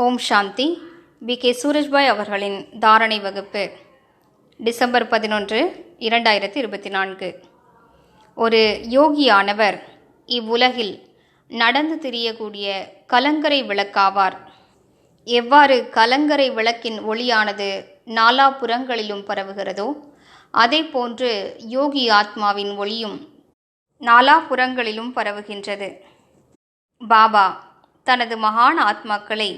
ஓம் சாந்தி. K Surajbhai அவர்களின் தாரணை வகுப்பு டிசம்பர் 11, 2024. ஒரு யோகியானவர் இவ்வுலகில் நடந்து திரியக்கூடிய கலங்கரை விளக்காவார். எவ்வாறு கலங்கரை விளக்கின் ஒளியானது நாலாபுறங்களிலும் பரவுகிறதோ அதே போன்று யோகி ஆத்மாவின் ஒளியும் நாலாபுறங்களிலும் பரவுகின்றது. பாபா தனது மகான் ஆத்மாக்களை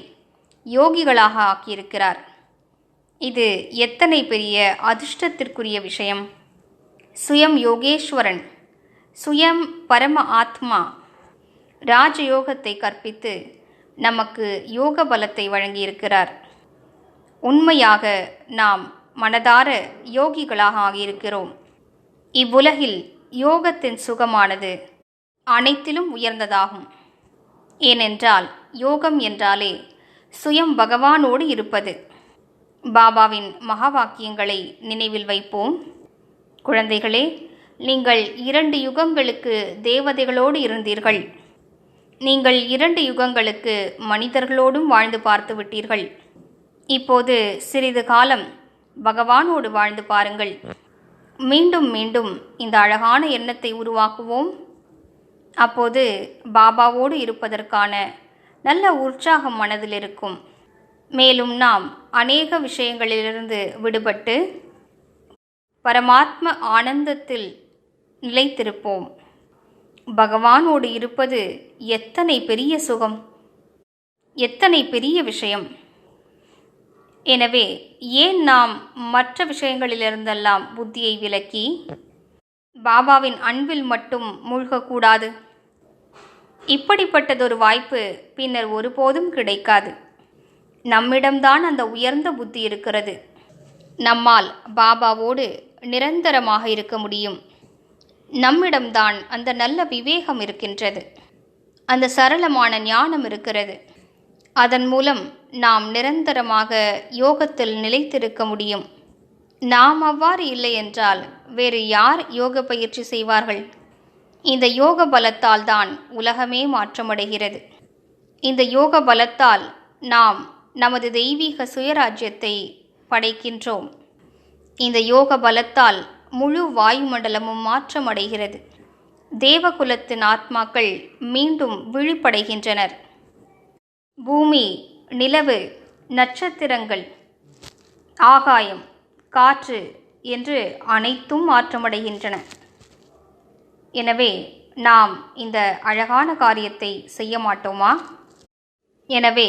யோகிகளாக ஆக்கியிருக்கிறார். இது எத்தனை பெரிய அதிர்ஷ்டத்திற்குரிய விஷயம்! சுயம் யோகேஸ்வரன், சுயம் பரம ஆத்மா ராஜயோகத்தை கற்பித்து நமக்கு யோக பலத்தை வழங்கியிருக்கிறார். உண்மையாக நாம் மனதார யோகிகளாக ஆகியிருக்கிறோம். இவ்வுலகில் யோகத்தின் சுகமானது அனைத்திலும் உயர்ந்ததாகும். ஏனென்றால் யோகம் என்றாலே சுயம் பகவானோடு இருப்பது. பாபாவின் மகா வாக்கியங்களை நினைவில் வைப்போம். குழந்தைகளே, நீங்கள் 2 யுகங்களுக்கு தேவதைகளோடு இருந்தீர்கள். நீங்கள் 2 யுகங்களுக்கு மனிதர்களோடும் வாழ்ந்து பார்த்து விட்டீர்கள். இப்போது சிறிது காலம் பகவானோடு வாழ்ந்து பாருங்கள். மீண்டும் மீண்டும் இந்த அழகான எண்ணத்தை உருவாக்குவோம். அப்போது பாபாவோடு இருப்பதற்கான நல்ல உற்சாகம் மனதில் இருக்கும். மேலும் நாம் அநேக விஷயங்களிலிருந்து விடுபட்டு பரமாத்ம ஆனந்தத்தில் நிலைத்திருப்போம். பகவானோடு இருப்பது எத்தனை பெரிய சுகம், எத்தனை பெரிய விஷயம்! எனவே ஏன் நாம் மற்ற விஷயங்களிலிருந்தெல்லாம் புத்தியை விலக்கி பாபாவின் அன்பில் மட்டும் மூழ்கக்கூடாது? இப்படிப்பட்டதொரு வாய்ப்பு பின்னர் ஒருபோதும் கிடைக்காது. நம்மிடம்தான் அந்த உயர்ந்த புத்தி இருக்கிறது. நம்மால் பாபாவோடு நிரந்தரமாக இருக்க முடியும். நம்மிடம்தான் அந்த நல்ல விவேகம் இருக்கின்றது. அந்த சரளமான ஞானம் இருக்கிறது. அதன் மூலம் நாம் நிரந்தரமாக யோகத்தில் நிலைத்திருக்க முடியும். நாம் அவ்வாறு இல்லை என்றால் வேறு யார் யோக பயிற்சி செய்வார்கள்? இந்த யோக பலத்தால் தான் உலகமே மாற்றமடைகிறது. இந்த யோக பலத்தால் நாம் நமது தெய்வீக சுயராஜ்யத்தை படைக்கின்றோம். இந்த யோக பலத்தால் முழு வாயுமண்டலமும் மாற்றமடைகிறது. தேவகுலத்தின் ஆத்மாக்கள் மீண்டும் விழிப்படைகின்றனர். பூமி, நிலவு, நட்சத்திரங்கள், ஆகாயம், காற்று என்று அனைத்தும் மாற்றமடைகின்றன. எனவே நாம் இந்த அழகான காரியத்தை செய்ய மாட்டோமா? எனவே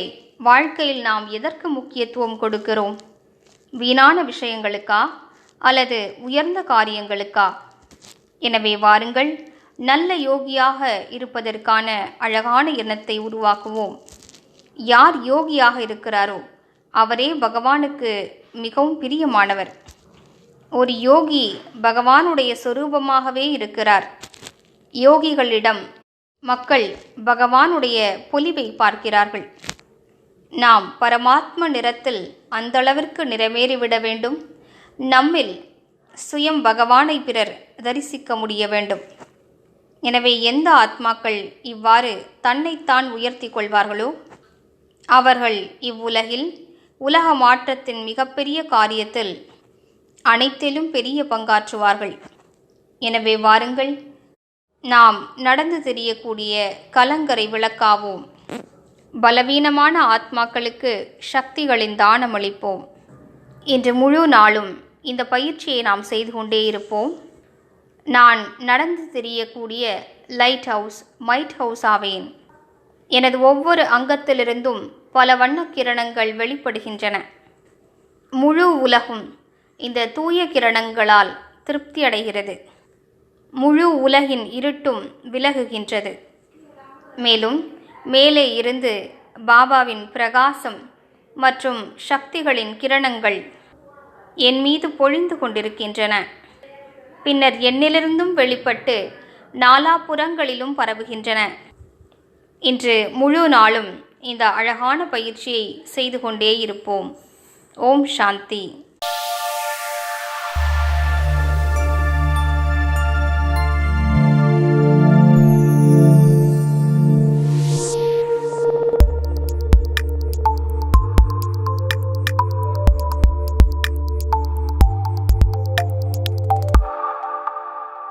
வாழ்க்கையில் நாம் எதற்கு முக்கியத்துவம் கொடுக்கிறோம்? வீணான விஷயங்களுக்கா அல்லது உயர்ந்த காரியங்களுக்கா? எனவே வாருங்கள், நல்ல யோகியாக இருப்பதற்கான அழகான எண்ணத்தை உருவாக்குவோம். யார் யோகியாக இருக்கிறாரோ அவரே பகவானுக்கு மிகவும் பிரியமானவர். ஒரு யோகி பகவானுடைய சொரூபமாகவே இருக்கிறார். யோகிகளிடம் மக்கள் பகவானுடைய பொலிவை பார்க்கிறார்கள். நாம் பரமாத்ம நிறத்தில் அந்தளவிற்கு நிறைவேறிவிட வேண்டும். நம்மில் சுயம் பகவானை பிறர் தரிசிக்க முடிய வேண்டும். எனவே எந்த ஆத்மாக்கள் இவ்வாறு தன்னைத்தான் உயர்த்தி கொள்வார்களோ அவர்கள் இவ்வுலகில் உலக மாற்றத்தின் மிகப்பெரிய காரியத்தில் அனைத்திலும் பெரிய பங்காற்றுவார்கள். எனவே வாருங்கள், நாம் நடந்து தெரியக்கூடிய கலங்கரை விளக்காவோம். பலவீனமான ஆத்மாக்களுக்கு சக்திகளின் தானம் அளிப்போம். இன்று முழு நாளும் இந்த பயிற்சியை நாம் செய்து கொண்டே இருப்போம். நான் நடந்து தெரியக்கூடிய லைட் ஹவுஸ், மைட் ஹவுஸ் ஆவேன். எனது ஒவ்வொரு அங்கத்திலிருந்தும் பல வண்ண கிரணங்கள் வெளிப்படுகின்றன. முழு உலகும் இந்த தூய கிரணங்களால் திருப்தி அடைகிறது. முழு உலகின் இருட்டும் விலகுகின்றது. மேலும் மேலே இருந்து பாபாவின் பிரகாசம் மற்றும் சக்திகளின் கிரணங்கள் என் மீது பொழிந்து கொண்டிருக்கின்றன. பின்னர் என்னிலிருந்தும் வெளிப்பட்டு நாலாபுறங்களிலும் பரவுகின்றன. இன்று முழு நாளும் இந்த அழகான பயிற்சியை செய்து கொண்டே இருப்போம். ஓம் சாந்தி.